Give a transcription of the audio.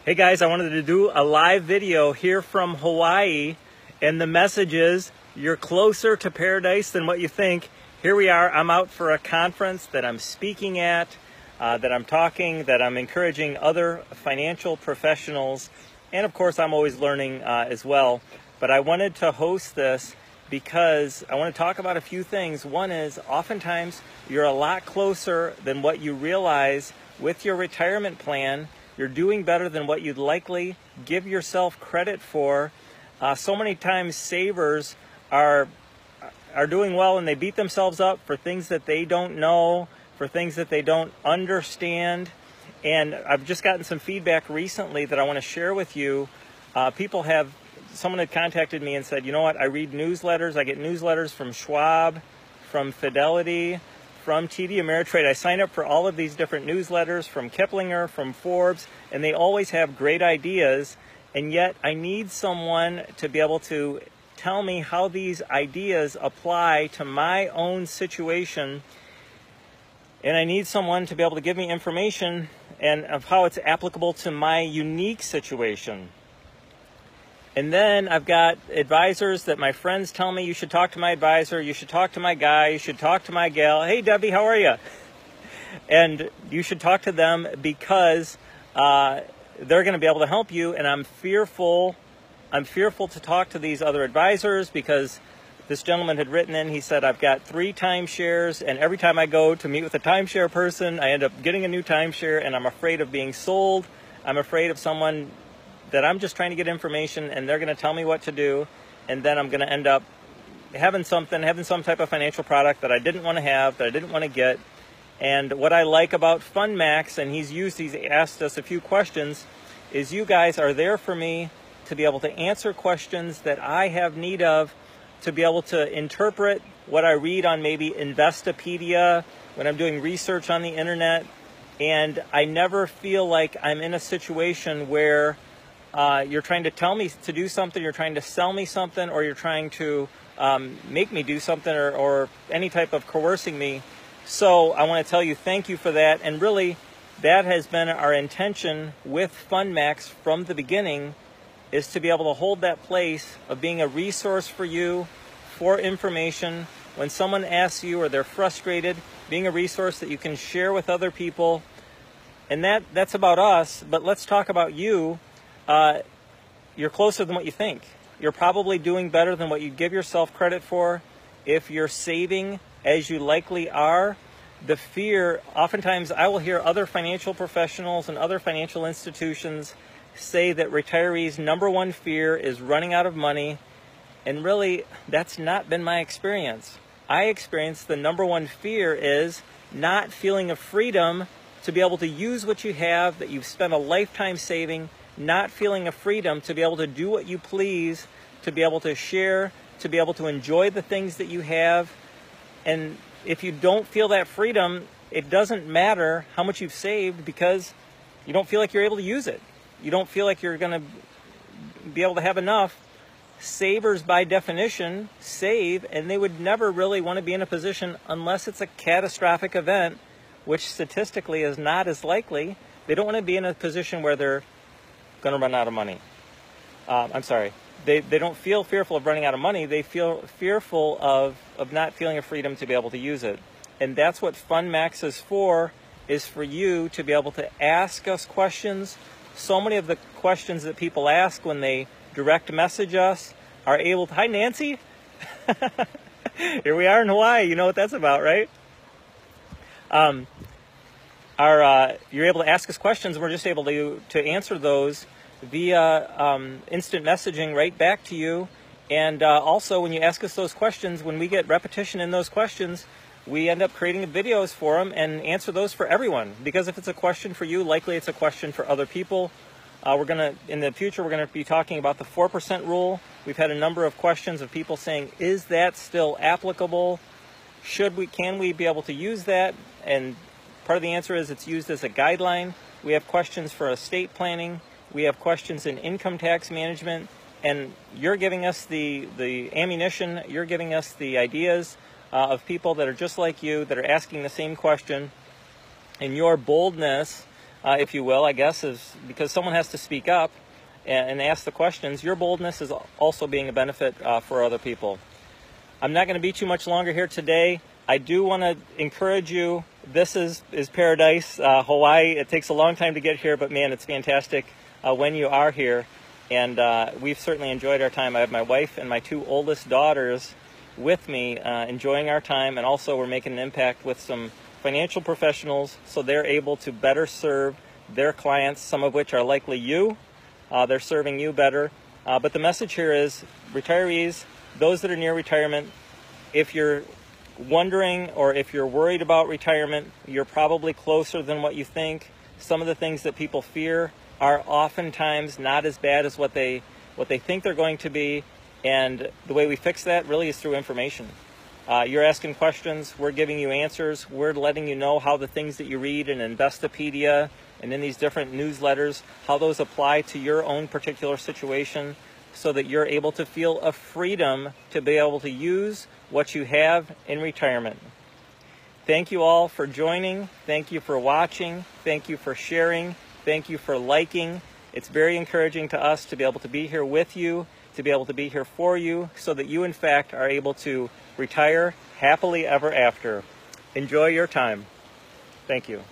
Hey guys, I wanted to do a live video here from Hawaii, and the message is, you're closer to paradise than what you think. Here we are. I'm out for a conference that I'm speaking at, that I'm encouraging other financial professionals, and of course I'm always learning as well. But I wanted to host this because I want to talk about a few things. One is, oftentimes you're a lot closer than what you realize with your retirement plan. You're doing better than what you'd likely give yourself credit for. So many times savers are doing well and they beat themselves up for things that they don't know, for things that they don't understand. And I've just gotten some feedback recently that I want to share with you. Someone had contacted me and said, you know what, I read newsletters. I get newsletters from Schwab, from Fidelity, from TD Ameritrade. I sign up for all of these different newsletters from Kiplinger, from Forbes, and they always have great ideas. And yet I need someone to be able to tell me how these ideas apply to my own situation. And I need someone to be able to give me information and of how it's applicable to my unique situation. And then I've got advisors that my friends tell me, you should talk to my advisor, you should talk to my guy, you should talk to my gal. Hey, Debbie, how are you? And you should talk to them because they're going to be able to help you. And I'm fearful to talk to these other advisors because this gentleman had written in, he said, I've got 3 timeshares, and every time I go to meet with a timeshare person, I end up getting a new timeshare, and I'm afraid of being sold. I'm afraid of someone that I'm just trying to get information and they're going to tell me what to do, and then I'm going to end up having some type of financial product that I didn't want to have, that I didn't want to get. And what I like about FundMax, and he's asked us a few questions, is you guys are there for me to be able to answer questions that I have need of, to be able to interpret what I read on maybe Investopedia, when I'm doing research on the internet. And I never feel like I'm in a situation where you're trying to tell me to do something, you're trying to sell me something, or you're trying to make me do something, or any type of coercing me. So I want to tell you thank you for that. And really, that has been our intention with FundMax from the beginning, is to be able to hold that place of being a resource for you, for information. When someone asks you or they're frustrated, being a resource that you can share with other people. And that's about us, but let's talk about you. You're closer than what you think. You're probably doing better than what you give yourself credit for. If you're saving as you likely are, the fear, oftentimes I will hear other financial professionals and other financial institutions say that retirees' number one fear is running out of money. And really, that's not been my experience. I experienced the number one fear is not feeling a freedom to be able to use what you have, that you've spent a lifetime saving, not feeling a freedom to be able to do what you please, to be able to share, to be able to enjoy the things that you have. And if you don't feel that freedom, it doesn't matter how much you've saved, because you don't feel like you're able to use it. You don't feel like you're going to be able to have enough. Savers, by definition, save, and they would never really want to be in a position, unless it's a catastrophic event, which statistically is not as likely. They don't want to be in a position where they're going to run out of money. They don't feel fearful of running out of money. They feel fearful of not feeling a freedom to be able to use it. And that's what FundMax is for you to be able to ask us questions. So many of the questions that people ask when they direct message us are able to, hi Nancy, here we are in Hawaii, you know what that's about, right? You're able to ask us questions, and we're just able to answer those via instant messaging right back to you. And also, when you ask us those questions, when we get repetition in those questions, we end up creating videos for them and answer those for everyone. Because if it's a question for you, likely it's a question for other people. In the future, we're going to be talking about the 4% rule. We've had a number of questions of people saying, is that still applicable? Can we be able to use that? And part of the answer is it's used as a guideline. We have questions for estate planning. We have questions in income tax management. And you're giving us the ammunition. You're giving us the ideas of people that are just like you, that are asking the same question. And your boldness if you will, I guess, is because someone has to speak up and ask the questions. Your boldness is also being a benefit for other people. I'm not going to be too much longer here today. I do want to encourage you. This is paradise, Hawaii. It takes a long time to get here, but man, it's fantastic when you are here. And we've certainly enjoyed our time. I have my wife and my 2 oldest daughters with me, enjoying our time, and also we're making an impact with some financial professionals so they're able to better serve their clients, some of which are likely you. They're serving you better. But the message here is, retirees, those that are near retirement, if you're wondering or if you're worried about retirement, you're probably closer than what you think. Some of the things that people fear are oftentimes not as bad as what they think they're going to be, and the way we fix that really is through information. You're asking questions, we're giving you answers, we're letting you know how the things that you read in Investopedia and in these different newsletters, how those apply to your own particular situation, so that you're able to feel a freedom to be able to use what you have in retirement. Thank you all for joining. Thank you for watching. Thank you for sharing. Thank you for liking. It's very encouraging to us to be able to be here with you, to be able to be here for you, so that you, in fact, are able to retire happily ever after. Enjoy your time. Thank you.